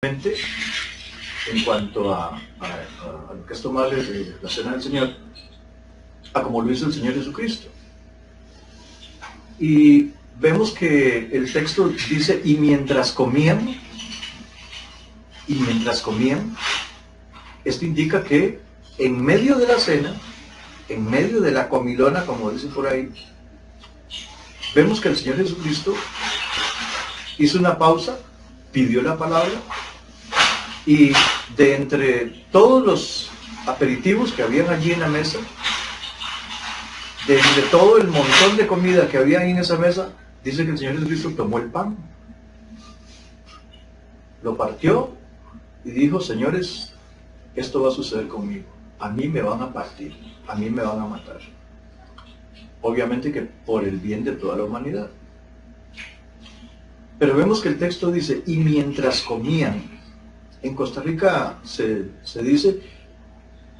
en cuanto a lo que es tomar la cena del Señor, a como lo hizo el Señor Jesucristo. Y vemos que el texto dice, y mientras comían, esto indica que en medio de la cena, en medio de la comilona, como dice por ahí, vemos que el Señor Jesucristo hizo una pausa, pidió la palabra, y de entre todos los aperitivos que habían allí en la mesa, de entre todo el montón de comida que había ahí en esa mesa, dice que el Señor Jesucristo tomó el pan, lo partió y dijo, señores, esto va a suceder conmigo, a mí me van a partir, a mí me van a matar. Obviamente que por el bien de toda la humanidad. Pero vemos que el texto dice, y mientras comían. En Costa Rica se dice,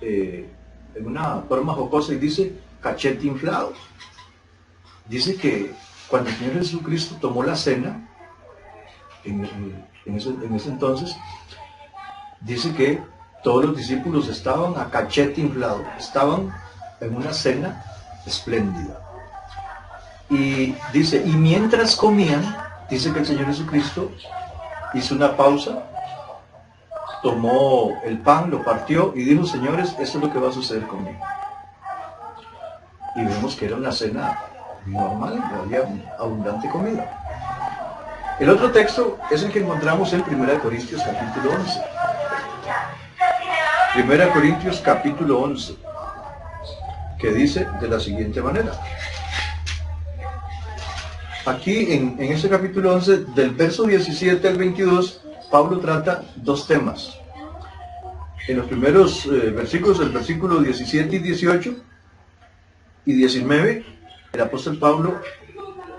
en una forma jocosa, y dice, cachete inflado. Dice que cuando el Señor Jesucristo tomó la cena, en ese entonces, dice que todos los discípulos estaban a cachete inflado, estaban en una cena espléndida. Y dice, y mientras comían, dice que el Señor Jesucristo hizo una pausa, tomó el pan, lo partió y dijo, señores, esto es lo que va a suceder conmigo. Y vemos que era una cena normal, había abundante comida. El otro texto es el que encontramos en 1 Corintios capítulo 11. 1 Corintios capítulo 11, que dice de la siguiente manera. Aquí en ese capítulo 11, del verso 17 al 22, Pablo trata dos temas. En los primeros versículos, el versículo 17 y 18 y 19, el apóstol Pablo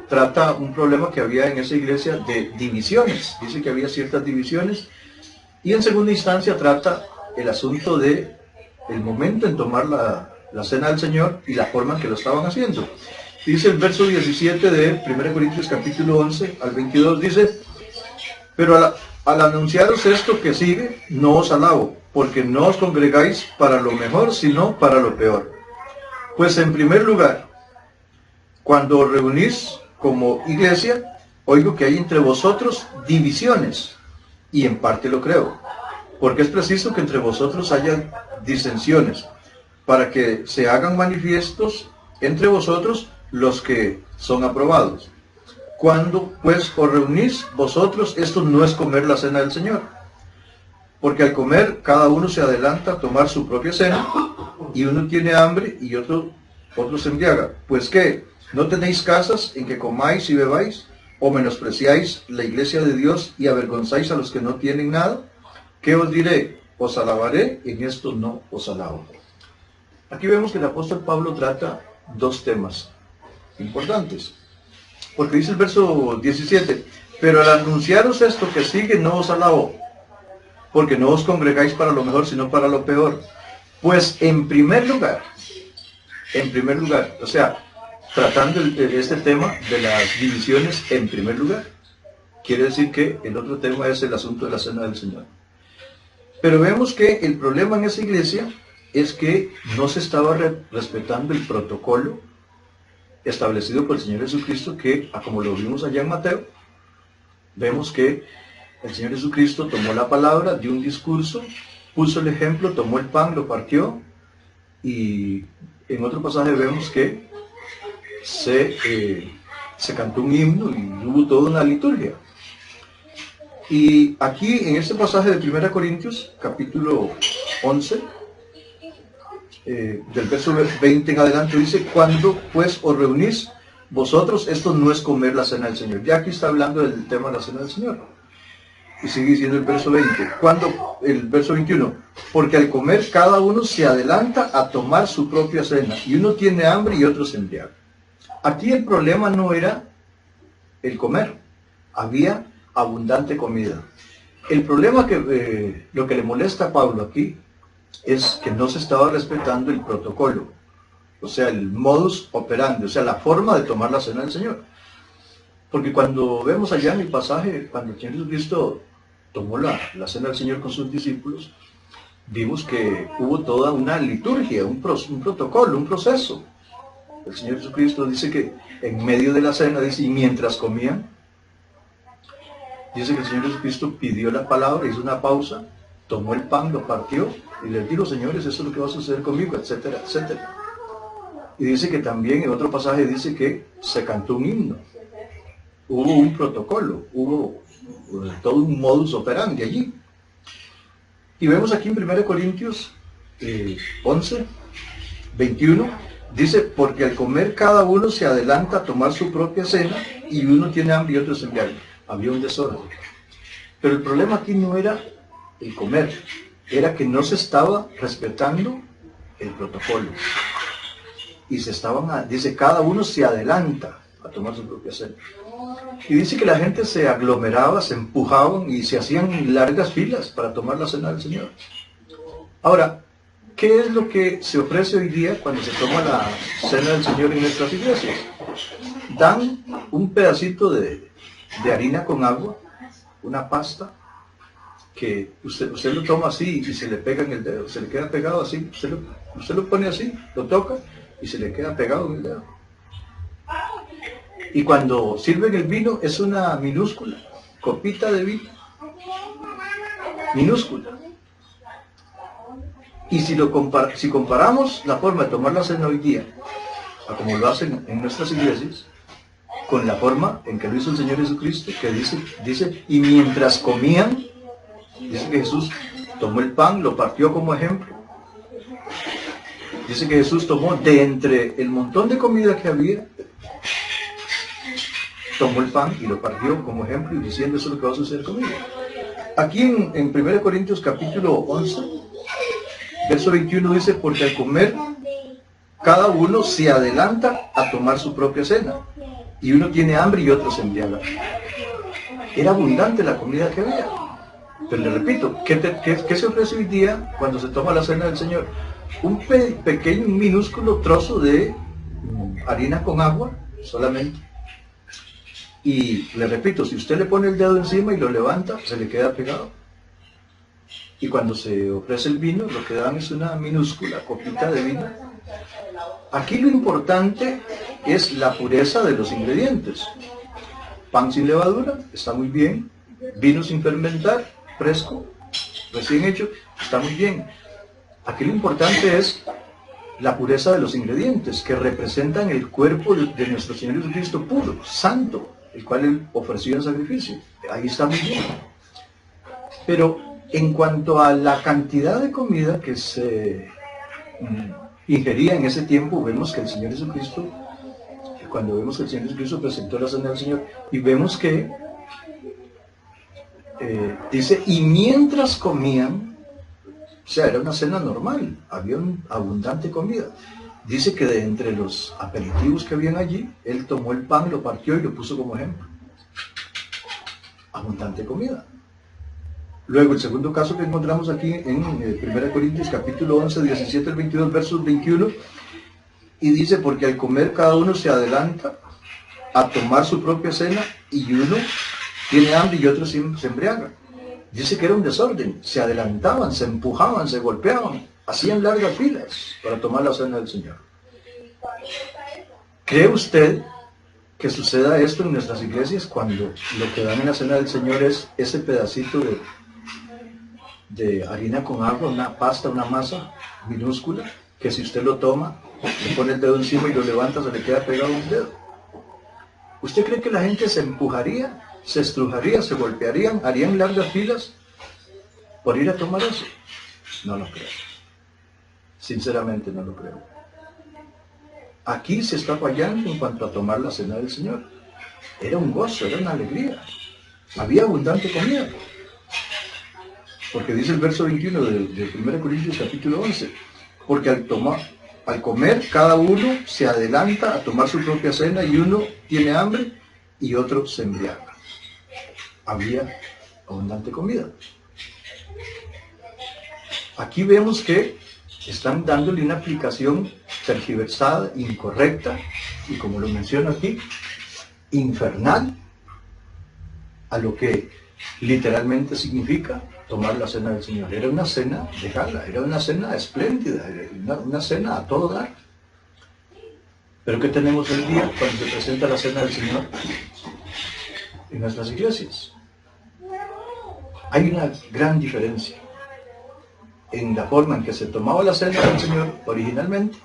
trata un problema que había en esa iglesia de divisiones. Dice que había ciertas divisiones. Y en segunda instancia trata el asunto de el momento en tomar la cena del Señor y la forma en que lo estaban haciendo. Dice el verso 17 de 1 Corintios capítulo 11 al 22, dice, pero al anunciaros esto que sigue, no os alabo, porque no os congregáis para lo mejor, sino para lo peor. Pues en primer lugar, cuando os reunís como iglesia, oigo que hay entre vosotros divisiones, y en parte lo creo, porque es preciso que entre vosotros haya disensiones, para que se hagan manifiestos entre vosotros los que son aprobados. Cuando pues os reunís vosotros, esto no es comer la cena del Señor, porque al comer cada uno se adelanta a tomar su propia cena, y uno tiene hambre y otro se embriaga. Pues ¿qué? ¿No tenéis casas en que comáis y bebáis? ¿O menospreciáis la iglesia de Dios y avergonzáis a los que no tienen nada? ¿Qué os diré? Os alabaré, en esto no os alabo. Aquí vemos que el apóstol Pablo trata dos temas importantes. Porque dice el verso 17, pero al anunciaros esto que sigue, no os alabo, porque no os congregáis para lo mejor, sino para lo peor. Pues en primer lugar, o sea, tratando este tema de las divisiones en primer lugar, quiere decir que el otro tema es el asunto de la cena del Señor. Pero vemos que el problema en esa iglesia es que no se estaba respetando el protocolo establecido por el Señor Jesucristo, que, como lo vimos allá en Mateo, vemos que el Señor Jesucristo tomó la palabra, dio un discurso, puso el ejemplo, tomó el pan, lo partió, y en otro pasaje vemos que se cantó un himno y hubo toda una liturgia. Y aquí en este pasaje de 1 Corintios, capítulo 11, del verso 20 en adelante, dice, cuando pues os reunís vosotros, esto no es comer la cena del Señor. Ya aquí está hablando del tema de la cena del Señor. Y sigue diciendo el verso 20, el verso 21, porque al comer cada uno se adelanta a tomar su propia cena, y uno tiene hambre y otro se embriaga. Aquí el problema no era el comer, había abundante comida. El problema lo que le molesta a Pablo aquí es que no se estaba respetando el protocolo, o sea, el modus operandi, o sea, la forma de tomar la cena del Señor. Porque cuando vemos allá en el pasaje, cuando el Señor Jesucristo tomó la cena del Señor con sus discípulos, vimos que hubo toda una liturgia, un protocolo, un proceso. El Señor Jesucristo dice que en medio de la cena, dice, y mientras comían, dice que el Señor Jesucristo pidió la palabra, hizo una pausa, tomó el pan, lo partió y les dijo, señores, eso es lo que va a suceder conmigo, etcétera, etcétera. Y dice que también en otro pasaje dice que se cantó un himno. Hubo un protocolo, hubo todo un modus operandi allí. Y vemos aquí en 1 Corintios 11, 21, dice, porque al comer cada uno se adelanta a tomar su propia cena y uno tiene hambre y otro se embriaga. Había un desorden. Pero el problema aquí no era el comer, era que no se estaba respetando el protocolo. Y dice, cada uno se adelanta a tomar su propia cena. Y dice que la gente se aglomeraba, se empujaban y se hacían largas filas para tomar la cena del Señor. Ahora, ¿qué es lo que se ofrece hoy día cuando se toma la cena del Señor en nuestras iglesias? Dan un pedacito de harina con agua, una pasta, que usted lo toma así y se le pega en el dedo, se le queda pegado así, usted lo pone así, lo toca y se le queda pegado en el dedo. Y cuando sirven el vino es una minúscula copita de vino, minúscula. Y si comparamos la forma de tomar la cena hoy día, a como lo hacen en nuestras iglesias, con la forma en que lo hizo el Señor Jesucristo, que dice, y mientras comían, dice que Jesús tomó el pan, lo partió como ejemplo. Dice que Jesús tomó de entre el montón de comida que había, tomó el pan y lo partió como ejemplo y diciendo, eso es lo que va a suceder conmigo. Aquí en 1 Corintios capítulo 11, verso 21 dice, porque al comer cada uno se adelanta a tomar su propia cena y uno tiene hambre y otro se embriaga. Era abundante la comida que había. Pero le repito, ¿qué se ofrece hoy día cuando se toma la cena del Señor? Un pequeño, un minúsculo trozo de harina con agua solamente. Y le repito, si usted le pone el dedo encima y lo levanta, se le queda pegado. Y cuando se ofrece el vino, lo que dan es una minúscula copita de vino. Aquí lo importante es la pureza de los ingredientes. Pan sin levadura, está muy bien. Vino sin fermentar, fresco, recién hecho, está muy bien. Aquí lo importante es la pureza de los ingredientes, que representan el cuerpo de nuestro Señor Jesucristo puro, santo, el cual Él ofreció en sacrificio. Ahí está muy bien. Pero en cuanto a la cantidad de comida que se ingería en ese tiempo, vemos que el Señor Jesucristo, cuando vemos que el Señor Jesucristo presentó la cena del Señor, y vemos que dice, y mientras comían, o sea, era una cena normal, había abundante comida. Dice que de entre los aperitivos que habían allí, Él tomó el pan, lo partió y lo puso como ejemplo. Abundante comida. Luego, el segundo caso que encontramos aquí en 1 Corintios capítulo 11, 17 al 22, versos 21, y dice, porque al comer cada uno se adelanta a tomar su propia cena y uno tiene hambre y otro se embriaga. Dice que era un desorden, se adelantaban, se empujaban, se golpeaban, hacían largas filas para tomar la cena del Señor. ¿Cree usted que suceda esto en nuestras iglesias cuando lo que dan en la cena del Señor es ese pedacito de harina con agua, una pasta, una masa minúscula, que si usted lo toma, le pone el dedo encima y lo levanta, se le queda pegado un dedo? ¿Usted cree que la gente se empujaría, se estrujaría, se golpearían, harían largas filas por ir a tomar eso? No lo creo. Sinceramente no lo creo. Aquí se está fallando en cuanto a tomar la cena del Señor. Era un gozo, era una alegría. Había abundante comida. Porque dice el verso 21 de 1 Corintios capítulo 11, porque al comer cada uno se adelanta a tomar su propia cena y uno tiene hambre y otro se embriaga. Había abundante comida. Aquí vemos que están dándole una aplicación tergiversada, incorrecta, y como lo menciono aquí, infernal, a lo que literalmente significa tomar la cena del Señor. Era una cena de gala, era una cena espléndida, una cena a todo dar. Pero ¿qué tenemos hoy día cuando se presenta la cena del Señor en nuestras iglesias? Hay una gran diferencia en la forma en que se tomaba la cena del Señor originalmente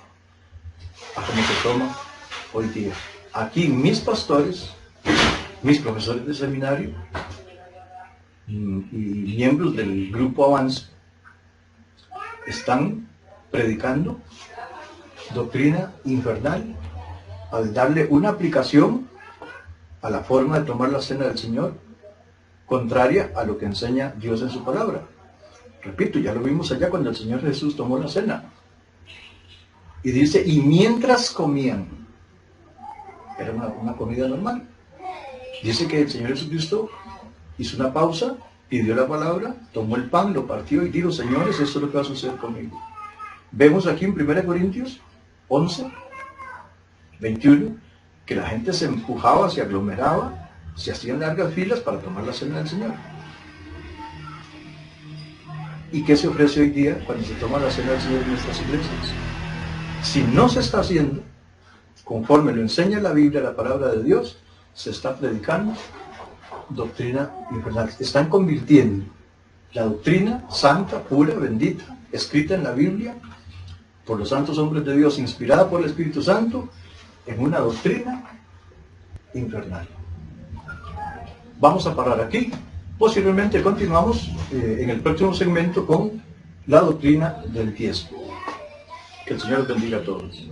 a cómo se toma hoy día. Aquí mis pastores, mis profesores de seminario y miembros del grupo Avance están predicando doctrina infernal al darle una aplicación a la forma de tomar la cena del Señor contraria a lo que enseña Dios en su palabra. Repito, ya lo vimos allá cuando el Señor Jesús tomó la cena. Y dice, y mientras comían, era una comida normal. Dice que el Señor Jesucristo hizo una pausa, pidió la palabra, tomó el pan, lo partió y dijo, señores, esto es lo que va a suceder conmigo. Vemos aquí en 1 Corintios 11, 21, que la gente se empujaba, se aglomeraba, se hacían largas filas para tomar la cena del Señor. ¿Y qué se ofrece hoy día cuando se toma la cena del Señor en nuestras iglesias? Si no se está haciendo conforme lo enseña la Biblia, la palabra de Dios, se está predicando doctrina infernal. Están convirtiendo la doctrina santa, pura, bendita, escrita en la Biblia por los santos hombres de Dios, inspirada por el Espíritu Santo, en una doctrina infernal. Vamos a parar aquí. Posiblemente continuamos en el próximo segmento con la doctrina del diezmo. Que el Señor los bendiga a todos.